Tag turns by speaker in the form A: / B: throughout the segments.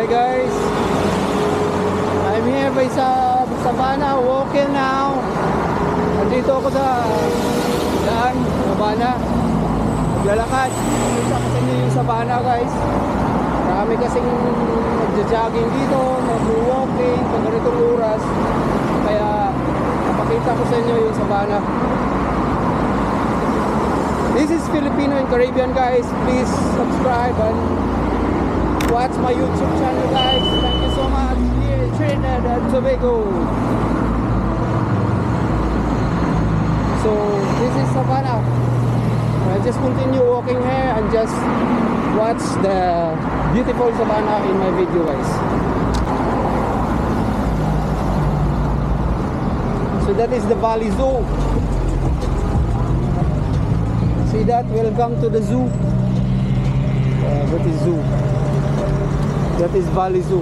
A: Hi guys, I'm here by sa Savannah, walking now. Nandito ako sa daan, Savannah. Naglalakad. Kita ko sa inyo yung Savannah guys. Marami kasing nagja-jogging dito, nag-walking pag ganitong oras. Kaya napakita ko sa inyo yung Savannah. This is Filipino and Caribbean guys. Please subscribe and watch my YouTube channel guys. Thank you so much. Here in Trinidad and Tobago. So this is Savannah. I just continue walking here and just watch the beautiful Savannah in my video guys. So that is the Valley Zoo. See that? Welcome to the zoo. That is zoo. That is Valley Zoo.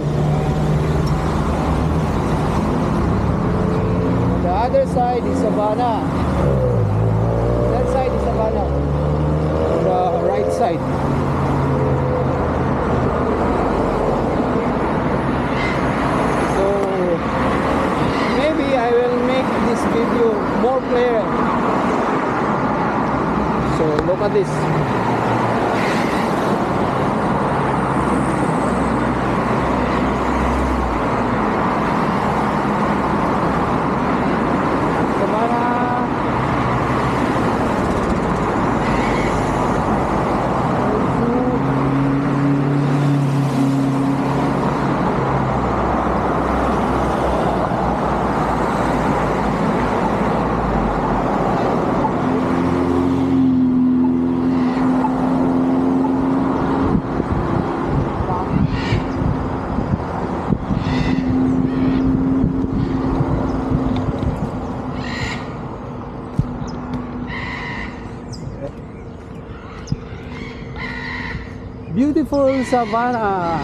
A: The other side is Savannah. That side is Savannah. The right side. So maybe I will make this video more clear. So look at this. Beautiful Savannah.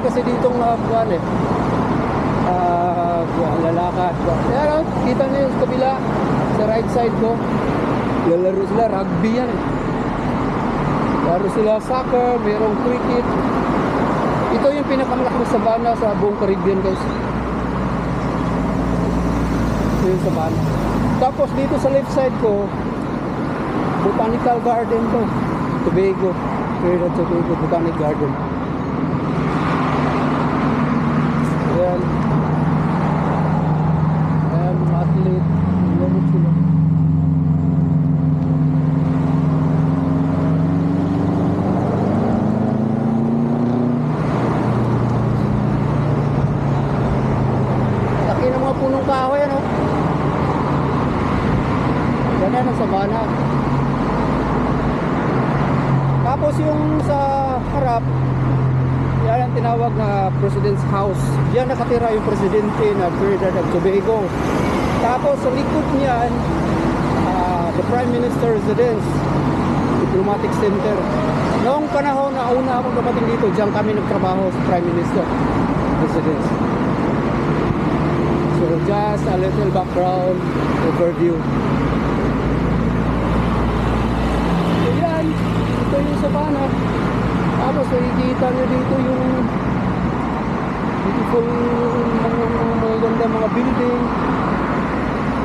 A: Kasi ditong buwan lalakad. Pero kita nyo yung kabila sa right side ko, lalaro sila rugby yan laro sila soccer, mayroong cricket. Ito yung pinakamalaking Savannah sa buong Caribbean guys. Ito yung Savannah. Tapos dito sa left side ko, Botanical Garden to, Tobago, Trinidad Tobago Botanic Garden. Ayan. Ayan, mga athlete. Lamot sila. Laki ng mga punong kahoy, ano? Ganyan ang Savannah. Tapos yung sa harap, yan ang tinawag na President's House. Diyan nakatira yung presidente na Trinidad and Tobago. Tapos sa likod niyan, the Prime Minister's Residence, Diplomatic Center. Noong panahon na una akong dumating dito, diyan kami nagtrabaho sa Prime Minister Residence. So just a little background overview. So yan, ito yung Savannah. Tapos nakikita nyo dito yung beautiful mga ganda mga building.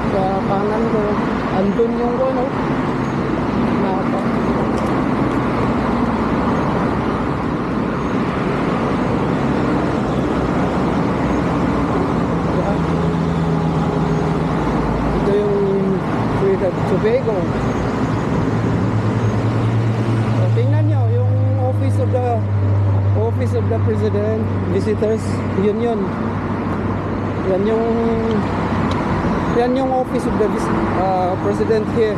A: Sa kanan ko, andun yung ano, napa. Ito yung Tobago. So, tingnan nyo yung Office of the President, visitors, yun. Yan yung Office of the President here.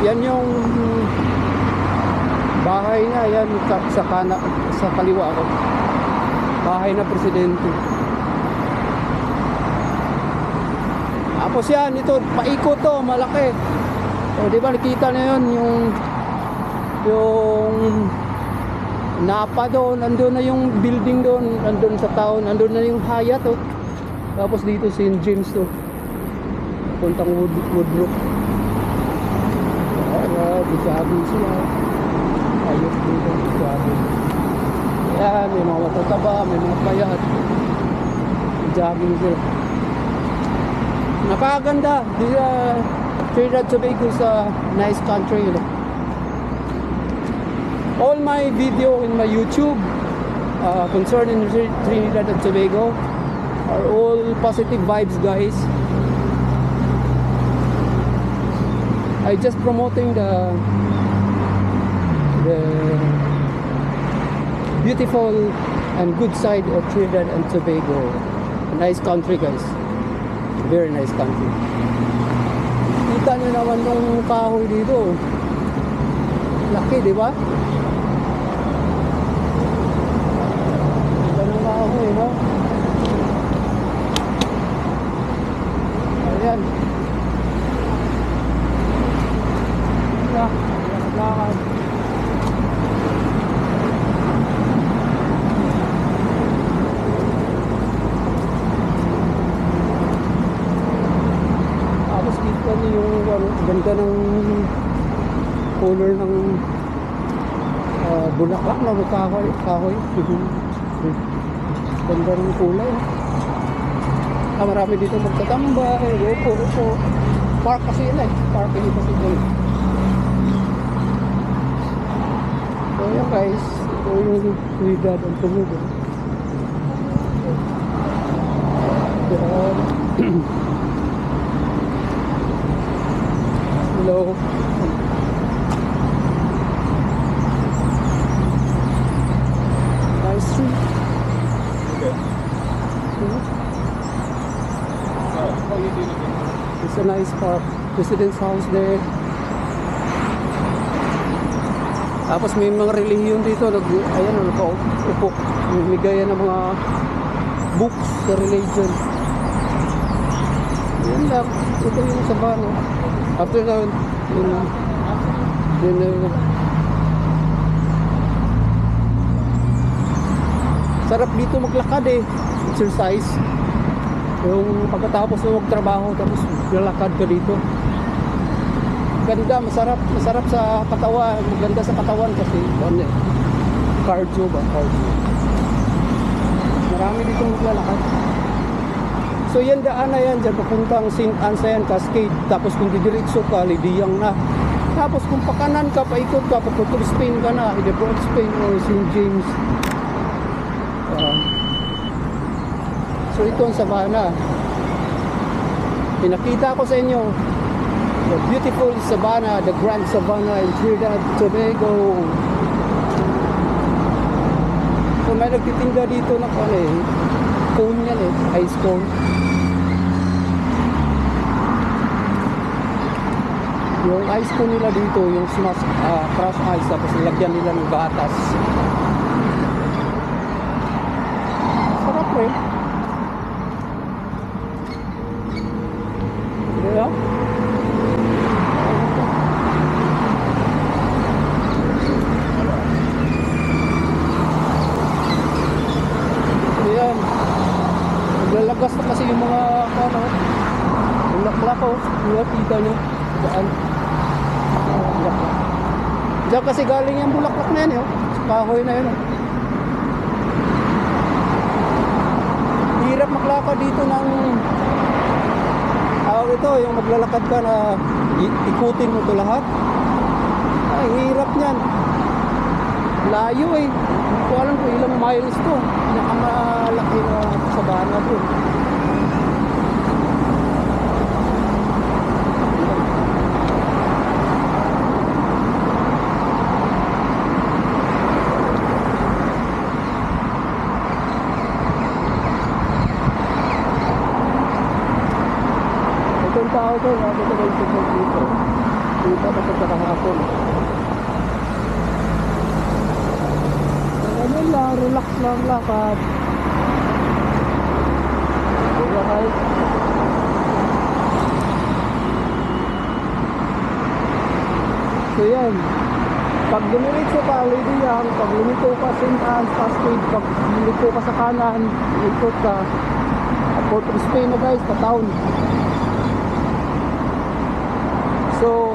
A: Yan yung bahay niya, yan sa kaliwa ko. Bahay na presidente. Tapos yan, ito, paikot to, malaki. O, di ba nakita na yun, yung Napa doon, nandun na yung building doon, nandun sa town, nandun na yung Hyatt, oh. Tapos dito St. James to. Puntang Woodbrook. Jogging sila. Ayos dito, jogging. Yan, may mga matataba, may mga payat. Jogging sila. Napakaganda. Trinidad Tobago is a nice country, you know. All my video in my YouTube concerning Trinidad and Tobago are all positive vibes, guys. I just promoting the beautiful and good side of Trinidad and Tobago. A nice country, guys. Very nice country. Kita nyo naman yung kahoy dito. Laki, di ba? Kita ng kahoy, no? Ayan. Lakad. Tapos kita niyo yung ganda ng color ng bulaklak na kahoy. Ganda ng kulay. Marami dito magtatambay. Upo. Park kasi yun eh. Parking kasi yun. So yan guys, ito yung Trinidad and Tobago. Hello. Nice street. It's a nice park. President's house there. Tapos may mga relihiyon dito, ayan, nakaupo, namigayan ng mga books sa religion. Yan lang, ito yung Sabana. After that, sarap dito maglakad eh, exercise. Yung pagkatapos na magtrabaho, tapos lalakad ka dito. Ganda, masarap sa katawan, maganda sa katawan kasi cardio ba? Cardio. Marami dito maglalakad. So yan daan na yan, dyan papuntang St. Anne Cascade. Tapos kung didiretso ka, Lidiyang na. Tapos kung pakanan ka, paikot ka, papuntang Spain ka na, Broad Spain or St. James. So ito ang Sabana. Pinakita ko sa inyo the beautiful Sabana, the Grand Sabana in Trinidad, Tobago. So may nagtitinda dito na cone yan ice cone. Yung ice cone nila dito, yung crush ice, tapos nilagyan nila ng gatas. Sarap rin. Diba? Ayan. Naglalagas na kasi yung mga bulaklak ko. Kita nyo. Daan. Bulaklak. Diyan kasi galing yung bulaklak na yan. Kahoy na yun. Hirap maglakad dito ng ito, yung maglalakad ka na ikutin mo ito lahat. Ay, hirap niyan. Layo eh. Hindi ko alam kung ilang miles to. Pinakamalaki na Sabana to. yung tao doon, ako sa yung support dito. Dito ako sa kahapon. Ganun lang, relax lang lakad. Alright. So yan. Pag dumiritso ka, lady yan. Pag lumiko ka, St. Anne's, Cascade. Pag lumiko ka sa kanan, ikot ka. Port of Spain na guys, pa-town. So,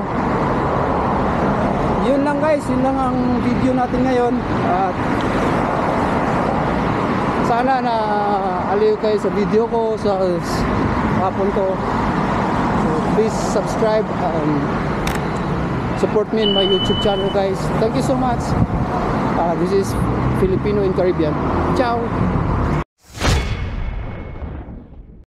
A: yun lang guys, yun lang ang video natin ngayon. At sana na aliw kayo sa video ko, sa hapon ko. So, please subscribe and support me in my YouTube channel guys. Thank you so much. This is Filipino in Caribbean. Ciao!